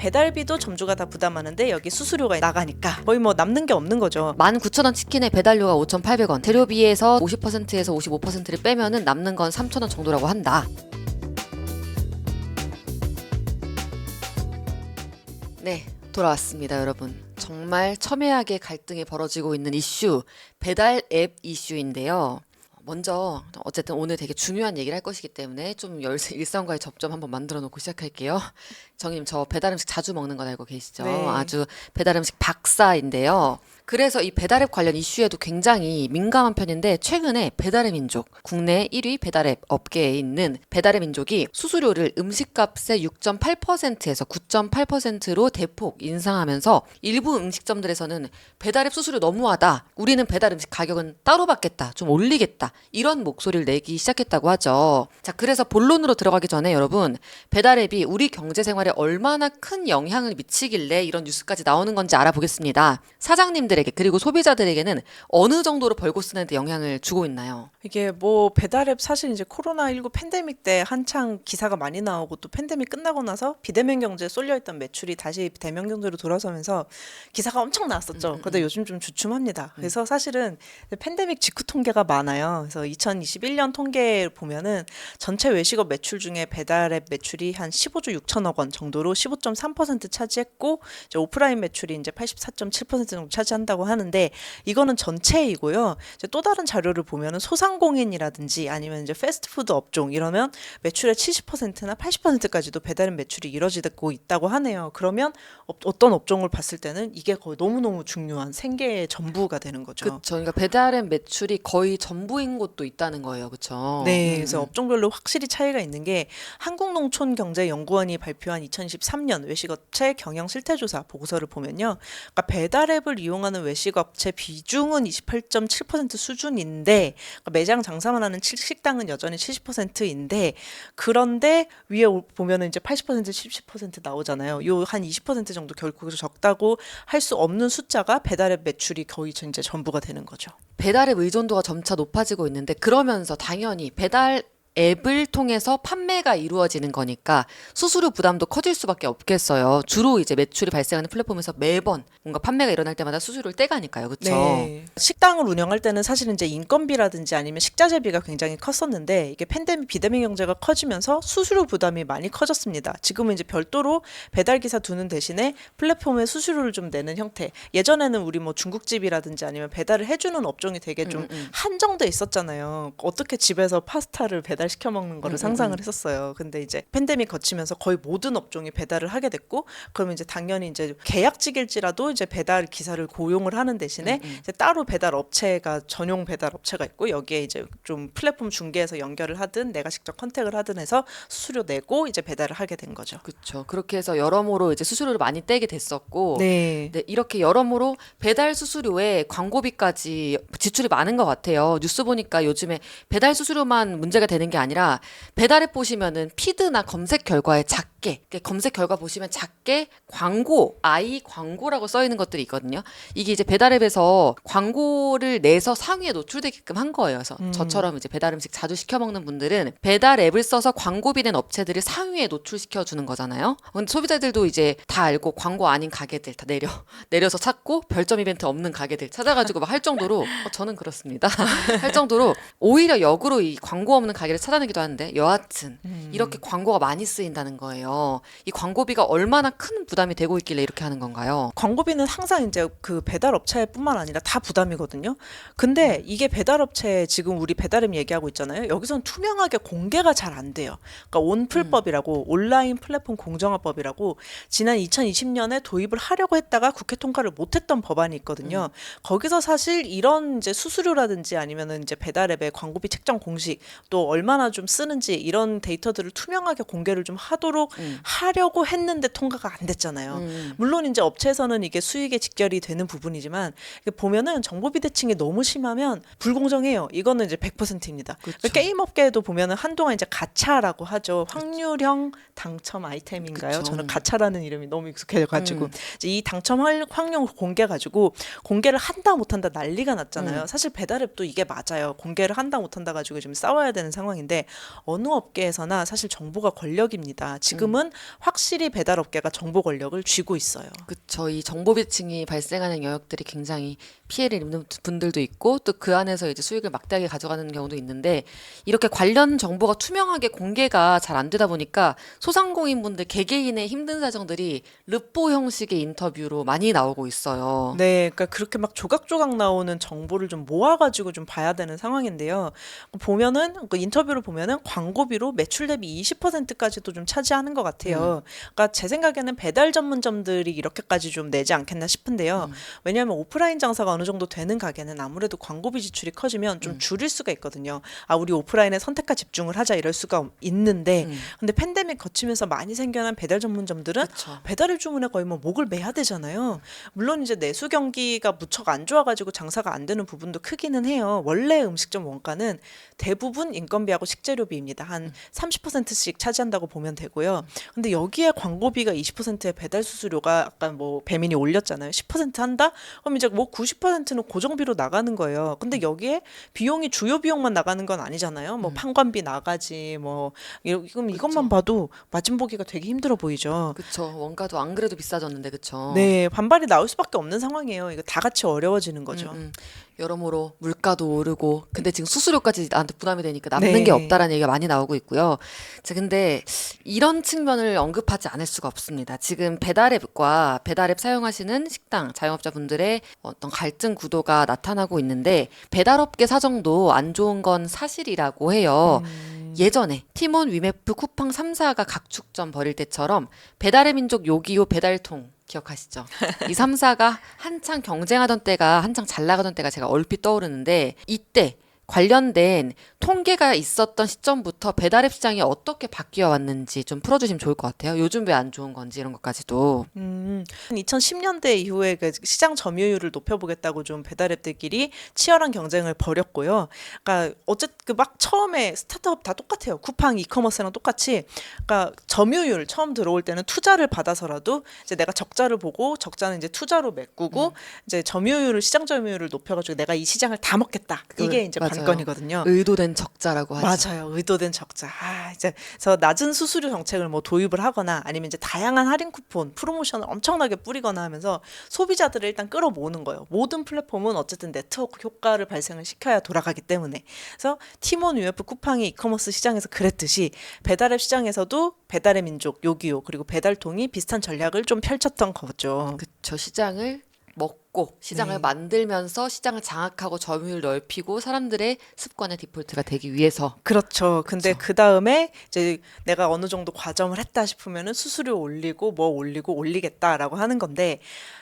배달비도 점주가 다 부담하는데 여기 수수료가 나가니까 거의 뭐 남는 게 없는 거죠. 19,000원 치킨에 배달료가 5,800원, 재료비에서 50%에서 55%를 빼면은 남는 건 3,000원 정도라고 한다. 네, 돌아왔습니다, 여러분. 정말 첨예하게 갈등이 벌어지고 있는 이슈, 배달 앱 이슈인데요. 먼저 어쨌든 오늘 되게 중요한 얘기를 할 것이기 때문에 좀 일상과의 접점 한번 만들어 놓고 시작할게요. 정희님, 저 배달 음식 자주 먹는 건 알고 계시죠? 네. 아주 배달 음식 박사인데요. 그래서 이 배달앱 관련 이슈에도 굉장히 민감한 편인데, 최근에 배달의 민족, 국내 1위 배달앱 업계에 있는 배달의 민족이 수수료를 음식값의 6.8%에서 9.8%로 대폭 인상하면서 일부 음식점들에서는 배달앱 수수료 너무하다, 우리는 배달 음식 가격은 따로 받겠다, 좀 올리겠다, 이런 목소리를 내기 시작했다고 하죠. 자, 그래서 본론으로 들어가기 전에 여러분, 배달앱이 우리 경제 생활에 얼마나 큰 영향을 미치길래 이런 뉴스까지 나오는 건지 알아보겠습니다. 사장님들 그리고 소비자들에게는 어느 정도로 벌고 쓰는 데 영향을 주고 있나요? 이게 뭐 배달앱 사실 이제 코로나19 팬데믹 때 한창 기사가 많이 나오고 또 팬데믹 끝나고 나서 비대면 경제에 쏠려있던 매출이 다시 대면 경제로 돌아서면서 기사가 엄청 나왔었죠. 그런데 요즘 좀 주춤합니다. 그래서 사실은 팬데믹 직후 통계가 많아요. 그래서 2021년 통계 보면은 전체 외식업 매출 중에 배달앱 매출이 한 15조 6천억 원 정도로 15.3% 차지했고, 이제 오프라인 매출이 이제 84.7% 정도 차지한다고 하는데, 이거는 전체이고요. 이제 또 다른 자료를 보면은 소상공인이라든지 아니면 이제 패스트푸드 업종 이러면 매출의 70%나 80%까지도 배달앱 매출이 이뤄지고 있다고 하네요. 그러면 어떤 업종을 봤을 때는 이게 거의 너무너무 중요한 생계의 전부가 되는 거죠. 그렇죠. 그러니까 배달앱 매출이 거의 전부인 곳도 있다는 거예요. 그렇죠? 네, 그래서 업종별로 확실히 차이가 있는 게, 한국농촌경제연구원이 발표한 2023년 외식업체 경영 실태조사 보고서를 보면요, 그러니까 배달앱을 이용하는 외식업체 비중은 28.7% 수준인데, 그러니까 매장 장사만 하는 식당은 여전히 70%인데, 그런데 위에 보면은 이제 80% 70% 나오잖아요. 요 한 20% 정도 결코 적다고 할 수 없는 숫자가 배달앱 매출이 거의 이제 전부가 되는 거죠. 배달앱 의존도가 점차 높아지고 있는데, 그러면서 당연히 배달 앱을 통해서 판매가 이루어지는 거니까 수수료 부담도 커질 수밖에 없겠어요. 주로 이제 매출이 발생하는 플랫폼에서 매번 뭔가 판매가 일어날 때마다 수수료를 떼가니까요. 그렇죠? 네. 식당을 운영할 때는 사실은 이제 인건비라든지 아니면 식자재비가 굉장히 컸었는데, 이게 팬데믹 비대면 경제가 커지면서 수수료 부담이 많이 커졌습니다. 지금은 이제 별도로 배달 기사 두는 대신에 플랫폼에 수수료를 좀 내는 형태. 예전에는 우리 뭐 중국집이라든지 아니면 배달을 해주는 업종이 되게 좀 한정돼 있었잖아요. 어떻게 집에서 파스타를 시켜 먹는 거를 상상을 했었어요. 근데 이제 팬데믹 거치면서 거의 모든 업종이 배달을 하게 됐고, 그러면 이제 당연히 이제 계약직일지라도 이제 배달 기사를 고용을 하는 대신에 이제 따로 배달 업체가, 전용 배달 업체가 있고, 여기에 이제 좀 플랫폼 중개해서 연결을 하든 내가 직접 컨택을 하든 해서 수수료 내고 이제 배달을 하게 된 거죠. 그렇죠. 그렇게 해서 여러모로 이제 수수료를 많이 떼게 됐었고, 네. 네, 이렇게 여러모로 배달 수수료에 광고비까지 지출이 많은 것 같아요. 뉴스 보니까 요즘에 배달 수수료만 문제가 되는 게 아니라, 배달앱 보시면은 피드나 검색 결과에 작게, 검색 결과 보시면 작게 광고, 아이 광고라고 써 있는 것들이 있거든요. 이게 이제 배달앱에서 광고를 내서 상위에 노출되게끔 한 거예요. 그래서 저처럼 이제 배달 음식 자주 시켜 먹는 분들은 배달앱을 써서 광고비 낸 업체들을 상위에 노출시켜 주는 거잖아요. 근데 소비자들도 이제 다 알고 광고 아닌 가게들 다 내려서 찾고, 별점 이벤트 없는 가게들 찾아가지고 막 할 정도로, 저는 그렇습니다. 할 정도로 오히려 역으로 이 광고 없는 가게를 찾아내기도 하는데, 여하튼 이렇게 광고가 많이 쓰인다는 거예요. 이 광고비가 얼마나 큰 부담이 되고 있길래 이렇게 하는 건가요? 광고비는 항상 이제 그 배달업체뿐만 아니라 다 부담이거든요. 근데 이게 배달업체, 지금 우리 배달앱 얘기하고 있잖아요. 여기선 투명하게 공개가 잘 안 돼요. 그러니까 온플법이라고, 온라인 플랫폼 공정화법이라고 지난 2020년에 도입을 하려고 했다가 국회 통과를 못했던 법안이 있거든요. 거기서 사실 이런 이제 수수료라든지 아니면은 이제 배달앱의 광고비 책정 공식, 또 얼마나 좀 쓰는지 이런 데이터들을 투명하게 공개를 좀 하도록 하려고 했는데 통과가 안 됐잖아요. 물론 이제 업체에서는 이게 수익에 직결이 되는 부분이지만, 보면은 정보 비대칭이 너무 심하면 불공정해요. 이거는 이제 100%입니다. 그쵸. 게임 업계에도 보면은 한동안 이제 가차라고 하죠. 확률형 당첨 아이템인가요? 그쵸. 저는 가차라는 이름이 너무 익숙해가지고 이제 이 당첨 확률 공개 가지고 공개를 한다 못한다 난리가 났잖아요. 사실 배달앱도 이게 맞아요. 공개를 한다 못한다 가지고 지금 싸워야 되는 상황인데, 어느 업계에서나 사실 정보가 권력입니다. 지금 지금은 확실히 배달업계가 정보 권력을 쥐고 있어요. 그쵸. 이 정보 비층이 발생하는 영역들이 굉장히 피해를 입는 분들도 있고 또 그 안에서 이제 수익을 막대하게 가져가는 경우도 있는데 이렇게 관련 정보가 투명하게 공개가 잘 안 되다 보니까 소상공인분들 개개인의 힘든 사정들이 르포 형식의 인터뷰로 많이 나오고 있어요. 네, 그러니까 그렇게 막 조각조각 나오는 정보를 좀 모아가지고 좀 봐야 되는 상황인데요. 보면은 그 인터뷰를 보면은 광고비로 매출 대비 20%까지도 좀 차지하는 것 같아요. 그러니까 제 생각에는 배달 전문점들이 이렇게까지 좀 내지 않겠나 싶은데요. 왜냐하면 오프라인 장사가 어느 정도 되는 가게는 아무래도 광고비 지출이 커지면 좀 줄일 수가 있거든요. 아, 우리 오프라인에 선택과 집중을 하자 이럴 수가 있는데, 근데 팬데믹 거치면서 많이 생겨난 배달 전문점들은 그쵸. 배달의 주문에 거의 뭐 목을 매야 되잖아요. 물론 이제 내수 경기가 무척 안 좋아가지고 장사가 안 되는 부분도 크기는 해요. 원래 음식점 원가는 대부분 인건비하고 식재료비입니다. 한 30%씩 차지한다고 보면 되고요. 근데 여기에 광고비가 20%의 배달 수수료가 아까 뭐 배민이 올렸잖아요. 10% 한다? 그럼 이제 뭐 90%는 고정비로 나가는 거예요. 근데 여기에 비용이 주요 비용만 나가는 건 아니잖아요. 뭐 판관비 나가지 뭐 그럼 이것만 봐도 마진보기가 되게 힘들어 보이죠. 그쵸. 원가도 안 그래도 비싸졌는데 그쵸. 네, 반발이 나올 수밖에 없는 상황이에요. 이거 다 같이 어려워지는 거죠. 여러모로 물가도 오르고 근데 지금 수수료까지 나한테 부담이 되니까 남는 네. 게 없다라는 얘기가 많이 나오고 있고요. 자, 근데 이런 측면을 언급하지 않을 수가 없습니다. 지금 배달앱과 배달앱 사용하시는 식당 자영업자분들의 어떤 갈등 구도가 나타나고 있는데 배달업계 사정도 안 좋은 건 사실이라고 해요. 예전에 티몬, 위메프, 쿠팡 3사가 각축전 벌일 때처럼 배달의 민족, 요기요, 배달통 기억하시죠? 이 3사가 한창 경쟁하던 때가 한창 잘 나가던 때가 제가 얼핏 떠오르는데 이때 관련된 통계가 있었던 시점부터 배달앱 시장이 어떻게 바뀌어 왔는지 좀 풀어주시면 좋을 것 같아요. 요즘 왜 안 좋은 건지 이런 것까지도. 2010년대 이후에 그 시장 점유율을 높여보겠다고 좀 배달앱들끼리 치열한 경쟁을 벌였고요. 그러니까 어쨌든 그 막 처음에 스타트업 다 똑같아요. 쿠팡, 이커머스랑 똑같이. 그러니까 점유율 처음 들어올 때는 투자를 받아서라도 이제 내가 적자를 보고 적자는 이제 투자로 메꾸고 이제 점유율을 시장 점유율을 높여가지고 내가 이 시장을 다 먹겠다. 이게 이제 맞아요. 관건이거든요. 의도된 적자라고 하죠. 맞아요. 의도된 적자. 아, 이제 그래서 낮은 수수료 정책을 뭐 도입을 하거나 아니면 이제 다양한 할인 쿠폰, 프로모션을 엄청나게 뿌리거나 하면서 소비자들을 일단 끌어모으는 거예요. 모든 플랫폼은 어쨌든 네트워크 효과를 발생을 시켜야 돌아가기 때문에. 그래서 티몬, UF, 쿠팡이 이커머스 시장에서 그랬듯이 배달앱 시장에서도 배달의 민족, 요기요 그리고 배달통이 비슷한 전략을 좀 펼쳤던 거죠. 그쵸. 시장을 먹고 시장을 네. 만들면서 시장을 장악하고 점유율 넓히고 사람들의 습관의 디폴트가 되기 위해서. 그렇죠. 근데 그 다음에 이제 내가 어느 정도 과점을 했다 싶으면은 수수료 올리고 뭐 올리고 올리겠다라고 하는 건데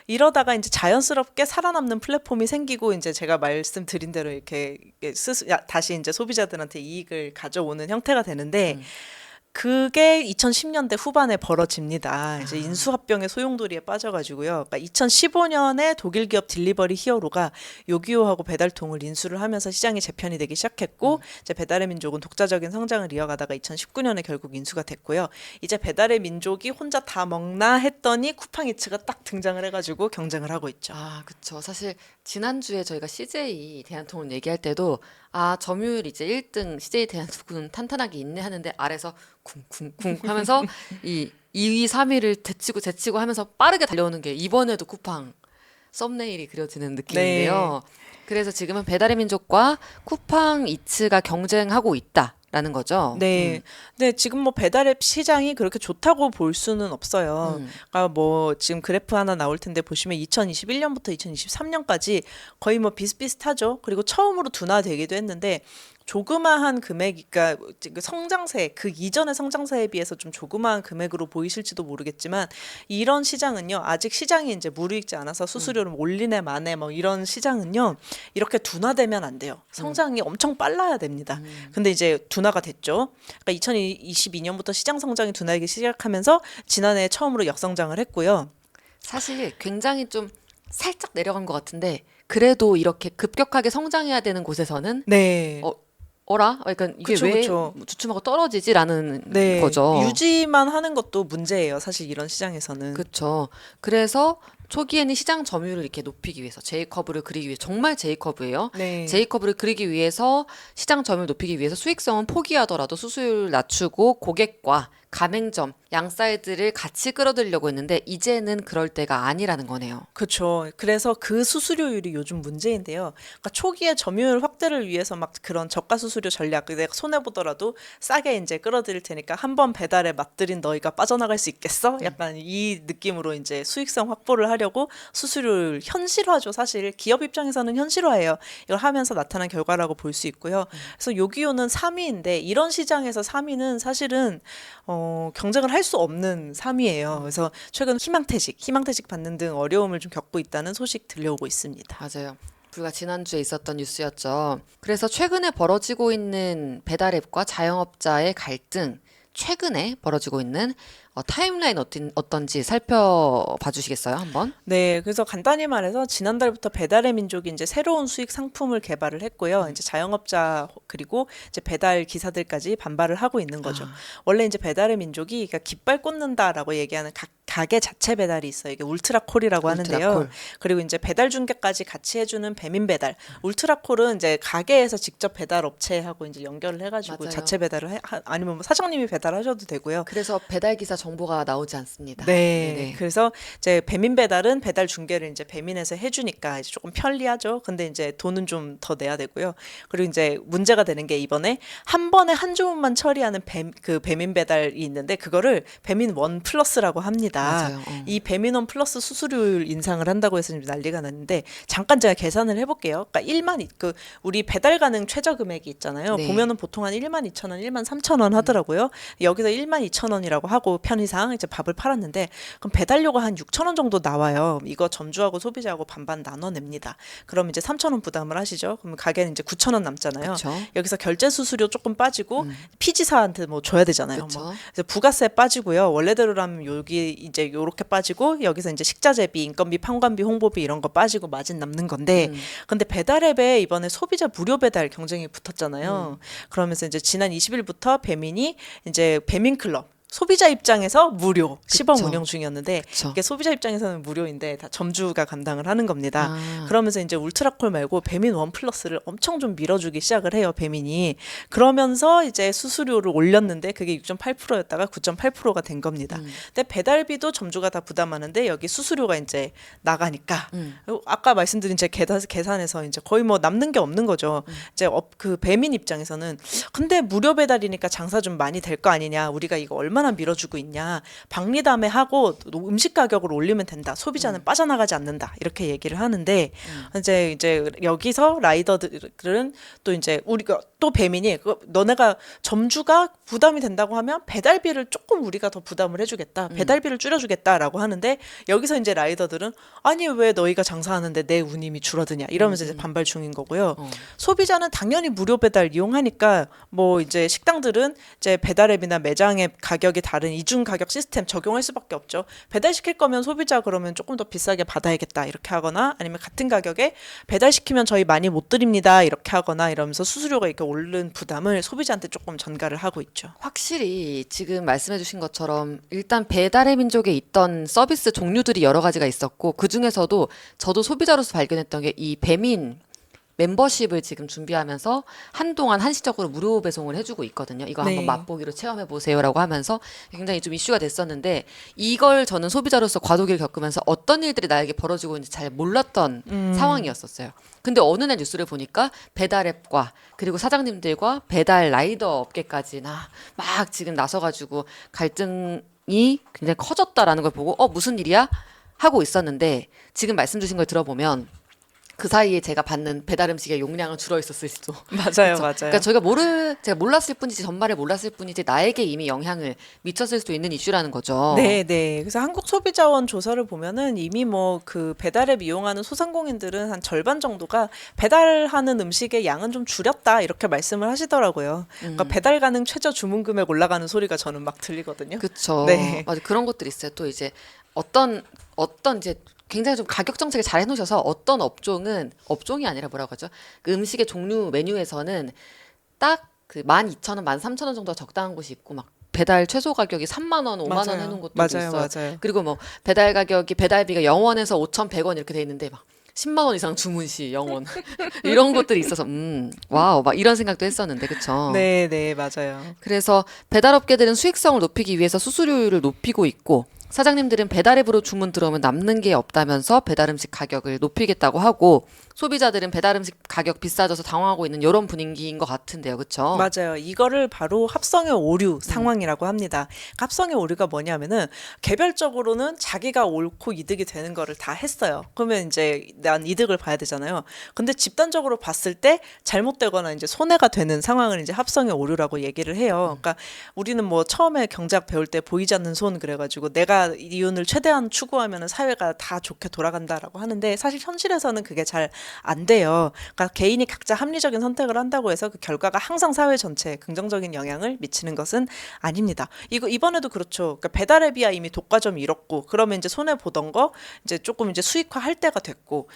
이러다가 이제 자연스럽게 살아남는 플랫폼이 생기고 이제 제가 말씀드린 대로 이렇게 다시 이제 소비자들한테 이익을 가져오는 형태가 되는데 그게 2010년대 후반에 벌어집니다. 이제 인수합병의 소용돌이에 빠져가지고요. 그러니까 2015년에 독일 기업 딜리버리 히어로가 요기요하고 배달통을 인수를 하면서 시장이 재편이 되기 시작했고, 이제 배달의 민족은 독자적인 성장을 이어가다가 2019년에 결국 인수가 됐고요. 이제 배달의 민족이 혼자 다 먹나 했더니 쿠팡이츠가 딱 등장을 해가지고 경쟁을 하고 있죠. 아, 그쵸. 사실 지난주에 저희가 CJ 대한통운 얘기할 때도 아, 점유율 이제 1등 CJ 대한통운 탄탄하게 있네 하는데 아래서 쿵쿵쿵 하면서 이 2위, 3위를 제치고 하면서 빠르게 달려오는 게 이번에도 쿠팡 썸네일이 그려지는 느낌인데요. 그래서 지금은 배달의 민족과 쿠팡 이츠가 경쟁하고 있다라는 거죠. 네. 근데 지금 뭐 배달앱 시장이 그렇게 좋다고 볼 수는 없어요. 그러니까 뭐 지금 그래프 하나 나올 텐데 보시면 2021년부터 2023년까지 거의 뭐 비슷비슷하죠. 그리고 처음으로 둔화되기도 했는데 조그마한 금액, 그러니까 성장세, 그 이전의 성장세에 비해서 좀 조그마한 금액으로 보이실지도 모르겠지만 이런 시장은요, 아직 시장이 이제 무르익지 않아서 수수료를 올리네 마네 뭐 이런 시장은요, 이렇게 둔화되면 안 돼요. 성장이 엄청 빨라야 됩니다. 근데 이제 둔화가 됐죠. 그러니까 2022년부터 시장 성장이 둔화하기 시작하면서 지난해 처음으로 역성장을 했고요. 사실 굉장히 좀 살짝 내려간 것 같은데 그래도 이렇게 급격하게 성장해야 되는 곳에서는 네. 어라? 그러니까 이게 그쵸, 왜 그쵸. 주춤하고 떨어지지라는 네. 거죠. 유지만 하는 것도 문제예요. 사실 이런 시장에서는. 그렇죠. 그래서 초기에는 시장 점유율을 이렇게 높이기 위해서 J커브를 그리기 위해 정말 J커브예요. 네. J커브를 그리기 위해서 시장 점유율 높이기 위해서 수익성은 포기하더라도 수수료를 낮추고 고객과 가맹점 양 사이드를 같이 끌어들이려고 했는데 이제는 그럴 때가 아니라는 거네요. 그렇죠. 그래서 그 수수료율이 요즘 문제인데요. 그러니까 초기에 점유율 확대를 위해서 막 그런 저가 수수료 전략, 내가 손해 보더라도 싸게 이제 끌어들일 테니까 한 번 배달에 맛들인 너희가 빠져나갈 수 있겠어? 약간 이 느낌으로 이제 수익성 확보를 하려고 수수료를 현실화죠. 사실 기업 입장에서는 현실화예요. 이걸 하면서 나타난 결과라고 볼 수 있고요. 그래서 요기요는 3위인데 이런 시장에서 3위는 사실은 경쟁을 할 수 없는 3위예요. 그래서 최근 희망퇴직 받는 등 어려움을 좀 겪고 있다는 소식 들려오고 있습니다. 맞아요. 불과 지난주에 있었던 뉴스였죠. 그래서 최근에 벌어지고 있는 배달앱과 자영업자의 갈등, 최근에 벌어지고 있는 타임라인 어떤지 살펴봐 주시겠어요, 한번? 네, 그래서 간단히 말해서 지난달부터 배달의 민족이 이제 새로운 수익 상품을 개발을 했고요. 이제 자영업자 그리고 이제 배달 기사들까지 반발을 하고 있는 거죠. 원래 이제 배달의 민족이 그러니까 깃발 꽂는다라고 얘기하는 가게 자체 배달이 있어요. 이게 울트라콜이라고 하는데요. 울트라콜. 그리고 이제 배달 중개까지 같이 해주는 배민 배달. 울트라콜은 이제 가게에서 직접 배달 업체하고 이제 연결을 해가지고 맞아요. 자체 배달을 아니면 뭐 사장님이 배달하셔도 되고요. 그래서 배달 기사 정보가 나오지 않습니다. 네. 네네. 그래서 이제 배민 배달은 배달 중개를 이제 배민에서 해주니까 이제 조금 편리하죠. 근데 이제 돈은 좀 더 내야 되고요. 그리고 이제 문제가 되는 게 이번에 한 번에 한 주문만 처리하는 그 배민 배달이 있는데 그거를 배민 원 플러스라고 합니다. 맞아요. 이 배민 원 플러스 수수료율 인상을 한다고 해서 지금 난리가 났는데 잠깐 제가 계산을 해볼게요. 그러니까 우리 배달 가능 최저 금액이 있잖아요. 네. 보면은 보통 한 12,000원, 13,000원 하더라고요. 여기서 12,000원이라고 하고 편의상 이제 밥을 팔았는데 그럼 배달료가 한 6,000원 정도 나와요. 이거 점주하고 소비자하고 반반 나눠냅니다. 그럼 이제 3,000원 부담을 하시죠. 그럼 가게는 이제 9,000원 남잖아요. 그쵸. 여기서 결제 수수료 조금 빠지고 피지사한테 뭐 줘야 되잖아요. 그쵸. 뭐. 그래서 부가세 빠지고요. 원래대로라면 여기 이제 요렇게 빠지고 여기서 이제 식자재비, 인건비, 판관비, 홍보비 이런 거 빠지고 마진 남는 건데 근데 배달앱에 이번에 소비자 무료 배달 경쟁이 붙었잖아요. 그러면서 이제 지난 20일부터 배민이 이제 배민클럽 소비자 입장에서 무료 시범 그쵸. 운영 중이었는데 그쵸. 이게 소비자 입장에서는 무료인데 다 점주가 감당을 하는 겁니다. 아. 그러면서 이제 울트라콜 말고 배민 원 플러스를 엄청 좀 밀어주기 시작을 해요. 배민이. 그러면서 이제 수수료를 올렸는데 그게 6.8%였다가 9.8%가 된 겁니다. 근데 배달비도 점주가 다 부담하는데 여기 수수료가 이제 나가니까 아까 말씀드린 제 계산에서 이제 거의 뭐 남는 게 없는 거죠. 이제 그 배민 입장에서는 근데 무료 배달이니까 장사 좀 많이 될 거 아니냐. 우리가 이거 얼마나 밀어주고 있냐. 박리담회 하고 음식 가격을 올리면 된다. 소비자는 빠져나가지 않는다. 이렇게 얘기를 하는데 이제 여기서 라이더들은 또 이제 우리가 또 배민이 너네가 점주가 부담이 된다고 하면 배달비를 조금 우리가 더 부담을 해주겠다. 배달비를 줄여주겠다라고 하는데 여기서 이제 라이더들은 아니 왜 너희가 장사하는데 내 운임이 줄어드냐 이러면서 이제 반발 중인 거고요. 소비자는 당연히 무료 배달 이용하니까 뭐 이제 식당들은 이제 배달앱이나 매장의 가격이 다른 이중 가격 시스템 적용할 수밖에 없죠. 배달시킬 거면 소비자 그러면 조금 더 비싸게 받아야겠다 이렇게 하거나 아니면 같은 가격에 배달시키면 저희 많이 못 드립니다 이렇게 하거나 이러면서 수수료가 이렇게 오른 부담을 소비자한테 조금 전가를 하고 있죠. 확실히 지금 말씀해 주신 것처럼 일단 배달의 민족에 있던 서비스 종류들이 여러 가지가 있었고 그중에서도 저도 소비자로서 발견했던 게 이 배민 멤버십을 지금 준비하면서 한동안 한시적으로 무료 배송을 해주고 있거든요. 이거 네. 한번 맛보기로 체험해 보세요라고 하면서 굉장히 좀 이슈가 됐었는데 이걸 저는 소비자로서 과도기를 겪으면서 어떤 일들이 나에게 벌어지고 있는지 잘 몰랐던 상황이었었어요. 근데 어느 날 뉴스를 보니까 배달앱과 그리고 사장님들과 배달 라이더 업계까지나 막 지금 나서가지고 갈등이 굉장히 커졌다라는 걸 보고 무슨 일이야? 하고 있었는데 지금 말씀 주신 걸 들어보면 그 사이에 제가 받는 배달 음식의 용량은 줄어 있었을 수도. 맞아요, 그렇죠? 맞아요. 그러니까 제가 몰랐을 뿐이지 전말에 몰랐을 뿐이지 나에게 이미 영향을 미쳤을 수도 있는 이슈라는 거죠. 네, 네. 그래서 한국소비자원 조사를 보면은 이미 뭐 그 배달앱 이용하는 소상공인들은 한 절반 정도가 배달하는 음식의 양은 좀 줄였다 이렇게 말씀을 하시더라고요. 그러니까 배달 가능 최저 주문 금액 올라가는 소리가 저는 막 들리거든요. 그렇죠. 네. 맞아 그런 것들이 있어요. 또 이제 어떤 이제 굉장히 좀 가격 정책을 잘 해놓으셔서 어떤 업종이 아니라 뭐라고 하죠? 그 음식의 종류 메뉴에서는 딱 그 12,000원, 13,000원 정도가 적당한 곳이 있고 막 배달 최소 가격이 3만 원, 5만 원 맞아요. 해놓은 곳도 맞아요, 있어요. 맞아요. 그리고 뭐 배달 가격이 배달비가 0원에서 5,100원 이렇게 돼 있는데 막 10만 원 이상 주문 시 0원 이런 것들이 있어서 와우 막 이런 생각도 했었는데 그쵸? 네, 네, 맞아요. 그래서 배달업계들은 수익성을 높이기 위해서 수수료율을 높이고 있고 사장님들은 배달앱으로 주문 들어오면 남는 게 없다면서 배달음식 가격을 높이겠다고 하고 소비자들은 배달음식 가격 비싸져서 당황하고 있는 이런 분위기인 것 같은데요. 그쵸? 맞아요. 이거를 바로 합성의 오류 상황이라고 합니다. 합성의 오류가 뭐냐면은 개별적으로는 자기가 옳고 이득이 되는 거를 다 했어요. 그러면 이제 난 이득을 봐야 되잖아요. 근데 집단적으로 봤을 때 잘못되거나 이제 손해가 되는 상황을 이제 합성의 오류라고 얘기를 해요. 그러니까 우리는 뭐 처음에 경제학 배울 때 보이지 않는 손 그래가지고 내가 이윤을 최대한 추구하면은 사회가 다 좋게 돌아간다라고 하는데 사실 현실에서는 그게 잘 안 돼요. 그러니까 개인이 각자 합리적인 선택을 한다고 해서 그 결과가 항상 사회 전체에 긍정적인 영향을 미치는 것은 아닙니다. 이거 이번에도 그렇죠. 그러니까 배달앱이야 이미 독과점이 잃었고 그러면 이제 손해 보던 거 이제 조금 이제 수익화할 때가 됐고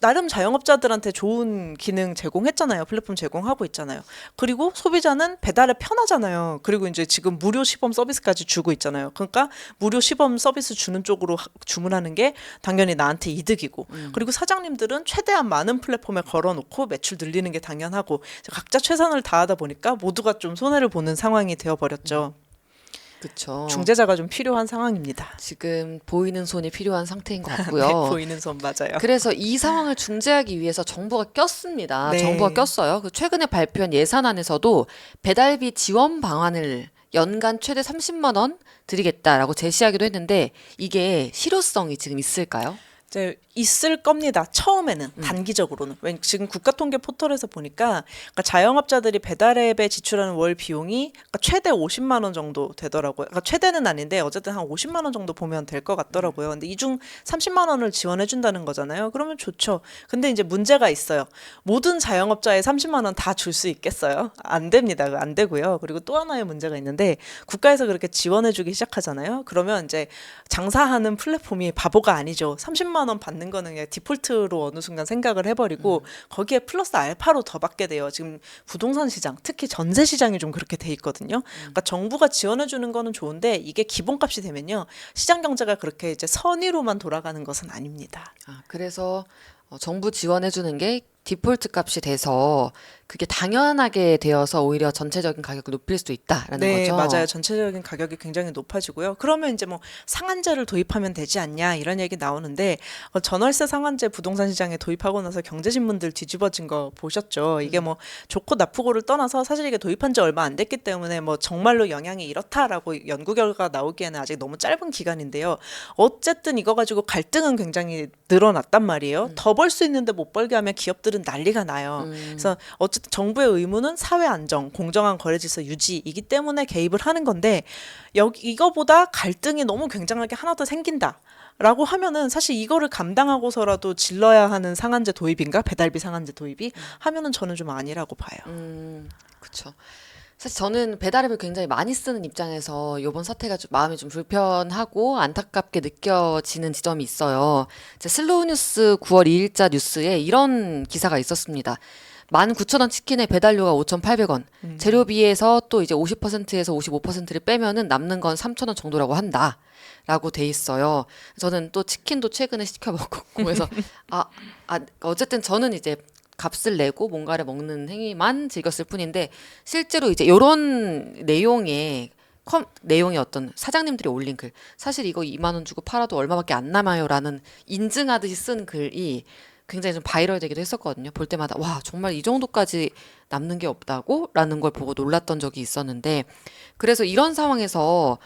나름 자영업자들한테 좋은 기능 제공했잖아요. 플랫폼 제공하고 있잖아요. 그리고 소비자는 배달앱 편하잖아요. 그리고 이제 지금 무료 시범 서비스까지 주고 있잖아요. 그러니까 무료 시범 서비스 주는 쪽으로 주문하는 게 당연히 나한테 이득이고 그리고 사장님들은 최대한 많은 플랫폼에 걸어놓고 매출 늘리는 게 당연하고 각자 최선을 다하다 보니까 모두가 좀 손해를 보는 상황이 되어버렸죠. 그쵸. 중재자가 좀 필요한 상황입니다. 지금 보이는 손이 필요한 상태인 것 같고요. 네, 보이는 손 맞아요. 그래서 이 상황을 중재하기 위해서 정부가 꼈습니다. 네. 정부가 꼈어요. 그 최근에 발표한 예산안에서도 배달비 지원 방안을 연간 최대 30만 원 드리겠다라고 제시하기도 했는데 이게 실효성이 지금 있을까요? 이제 있을 겁니다. 처음에는 단기적으로는. 지금 국가통계 포털에서 보니까 그러니까 자영업자들이 배달앱에 지출하는 월 비용이 그러니까 최대 50만 원 정도 되더라고요. 그러니까 최대는 아닌데 어쨌든 한 50만 원 정도 보면 될 것 같더라고요. 근데 이 중 30만 원을 지원해 준다는 거잖아요. 그러면 좋죠. 근데 이제 문제가 있어요. 모든 자영업자에 30만 원 다 줄 수 있겠어요? 안 됩니다. 안 되고요. 그리고 또 하나의 문제가 있는데 국가에서 그렇게 지원해 주기 시작하잖아요. 그러면 이제 장사하는 플랫폼이 바보가 아니죠. 30만 원 받는 거는 그냥 디폴트로 어느 순간 생각을 해버리고 거기에 플러스 알파로 더 받게 돼요. 지금 부동산 시장, 특히 전세 시장이 좀 그렇게 돼 있거든요. 그러니까 정부가 지원해 주는 거는 좋은데 이게 기본값이 되면요. 시장 경제가 그렇게 이제 선의로만 돌아가는 것은 아닙니다. 그래서 정부 지원해 주는 게 디폴트 값이 돼서 그게 당연하게 되어서 오히려 전체적인 가격을 높일 수 있다라는 네, 거죠. 맞아요. 전체적인 가격이 굉장히 높아지고요. 그러면 이제 뭐 상한제를 도입하면 되지 않냐 이런 얘기 나오는데 전월세 상한제 부동산 시장에 도입하고 나서 경제신문들 뒤집어진 거 보셨죠? 이게 뭐 좋고 나쁘고를 떠나서 사실 이게 도입한 지 얼마 안 됐기 때문에 뭐 정말로 영향이 이렇다라고 연구 결과가 나오기에는 아직 너무 짧은 기간인데요. 어쨌든 이거 가지고 갈등은 굉장히 늘어났단 말이에요. 더 벌 수 있는데 못 벌게 하면 기업들은 난리가 나요. 그래서 어쨌든 정부의 의무는 사회 안정, 공정한 거래 질서 유지이기 때문에 개입을 하는 건데 이거보다 갈등이 너무 굉장하게 하나 더 생긴다. 라고 하면은 사실 이거를 감당하고서라도 질러야 하는 상한제 도입인가? 배달비 상한제 도입이? 하면은 저는 좀 아니라고 봐요. 그렇죠. 사실 저는 배달앱을 굉장히 많이 쓰는 입장에서 이번 사태가 좀 마음이 좀 불편하고 안타깝게 느껴지는 지점이 있어요. 슬로우 뉴스 9월 2일자 뉴스에 이런 기사가 있었습니다. 19,000원 치킨의 배달료가 5,800원. 재료비에서 또 이제 50%에서 55%를 빼면은 남는 건 3,000원 정도라고 한다. 라고 돼 있어요. 저는 또 치킨도 최근에 시켜 먹었고 그래서 어쨌든 저는 이제 값을 내고 뭔가를 먹는 행위만 즐겼을 뿐인데 실제로 이제 이런 내용의 어떤 사장님들이 올린 글 사실 이거 2만 원 주고 팔아도 얼마밖에 안 남아요라는 인증하듯이 쓴 글이 굉장히 좀 바이럴 되기도 했었거든요. 볼 때마다 와 정말 이 정도까지 남는 게 없다고? 라는 걸 보고 놀랐던 적이 있었는데 그래서 이런 상황에서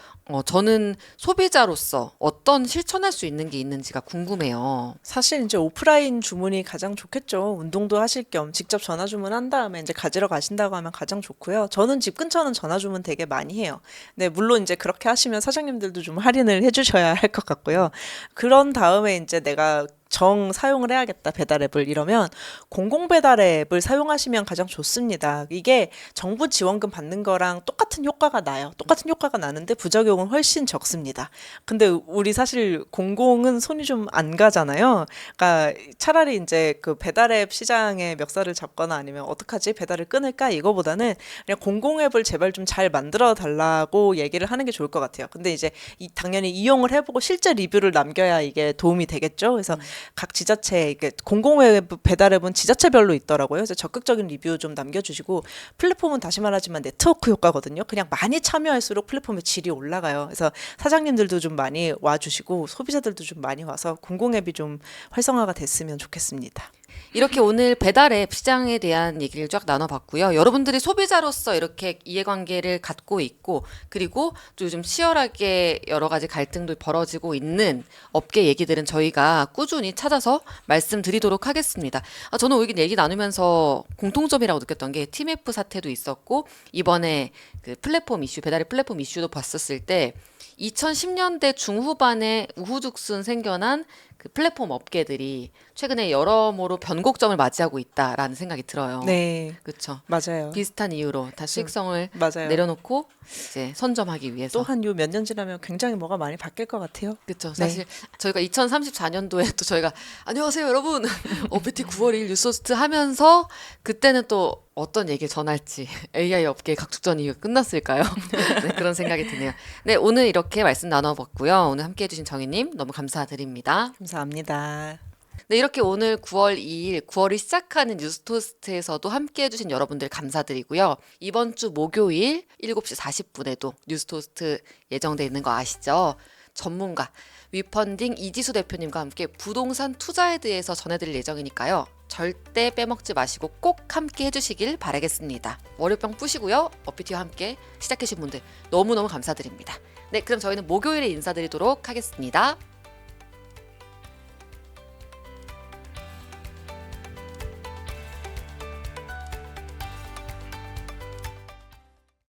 저는 소비자로서 어떤 실천할 수 있는 게 있는지가 궁금해요. 사실 이제 오프라인 주문이 가장 좋겠죠. 운동도 하실 겸 직접 전화 주문한 다음에 이제 가지러 가신다고 하면 가장 좋고요. 저는 집 근처는 전화 주문 되게 많이 해요. 네, 물론 이제 그렇게 하시면 사장님들도 좀 할인을 해주셔야 할 것 같고요. 그런 다음에 이제 내가 정 사용을 해야겠다 배달 앱을 이러면 공공 배달 앱을 사용하시면 가장 좋습니다. 이게 정부 지원금 받는 거랑 똑같은 효과가 나요. 똑같은 효과가 나는데 부작용은 훨씬 적습니다. 근데 우리 사실 공공은 손이 좀 안 가잖아요. 그러니까 차라리 이제 그 배달 앱 시장의 멱살을 잡거나 아니면 어떡하지 배달을 끊을까 이거보다는 그냥 공공 앱을 제발 좀 잘 만들어 달라고 얘기를 하는 게 좋을 것 같아요. 근데 이제 당연히 이용을 해보고 실제 리뷰를 남겨야 이게 도움이 되겠죠. 그래서 각 지자체 이게 공공 앱 배달 앱은 지자체별로 있더라고요. 그래서 적극적인 리뷰 좀 남겨주시고 플랫폼은 다시 말하지만 네트워크 효과거든요. 그냥 많이 참여할수록 플랫폼의 질이 올라가요. 그래서 사장님들도 좀 많이 와주시고 소비자들도 좀 많이 와서 공공 앱이 좀 활성화가 됐으면 좋겠습니다. 이렇게 오늘 배달앱 시장에 대한 얘기를 쫙 나눠봤고요. 여러분들이 소비자로서 이렇게 이해관계를 갖고 있고 그리고 또 요즘 치열하게 여러 가지 갈등도 벌어지고 있는 업계 얘기들은 저희가 꾸준히 찾아서 말씀드리도록 하겠습니다. 저는 오늘 얘기 나누면서 공통점이라고 느꼈던 게 TMF 사태도 있었고 이번에 그 플랫폼 이슈, 배달앱 플랫폼 이슈도 봤었을 때 2010년대 중후반에 우후죽순 생겨난 그 플랫폼 업계들이 최근에 여러모로 변곡점을 맞이하고 있다라는 생각이 들어요. 네, 그렇죠. 맞아요. 비슷한 이유로 다 수익성을 맞아요. 내려놓고 이제 선점하기 위해서. 또 한 요 몇 년 지나면 굉장히 뭐가 많이 바뀔 것 같아요. 그렇죠. 네. 사실 저희가 2034년도에 또 저희가 안녕하세요 여러분 OPT 9월 1일 뉴스호스트 하면서 그때는 또 어떤 얘기를 전할지 AI 업계의 각축전이 끝났을까요? 네, 그런 생각이 드네요. 네, 오늘 이렇게 말씀 나눠봤고요. 오늘 함께해 주신 정희님 너무 감사드립니다. 감사합니다. 네, 이렇게 오늘 9월 2일, 9월이 시작하는 뉴스토스트에서도 함께 해주신 여러분들 감사드리고요. 이번 주 목요일 7시 40분에도 뉴스토스트 예정돼 있는 거 아시죠? 전문가, 위펀딩 이지수 대표님과 함께 부동산 투자에 대해서 전해드릴 예정이니까요. 절대 빼먹지 마시고 꼭 함께 해주시길 바라겠습니다. 월요병 푸시고요. 어피티와 함께 시작해주신 분들 너무너무 감사드립니다. 네, 그럼 저희는 목요일에 인사드리도록 하겠습니다.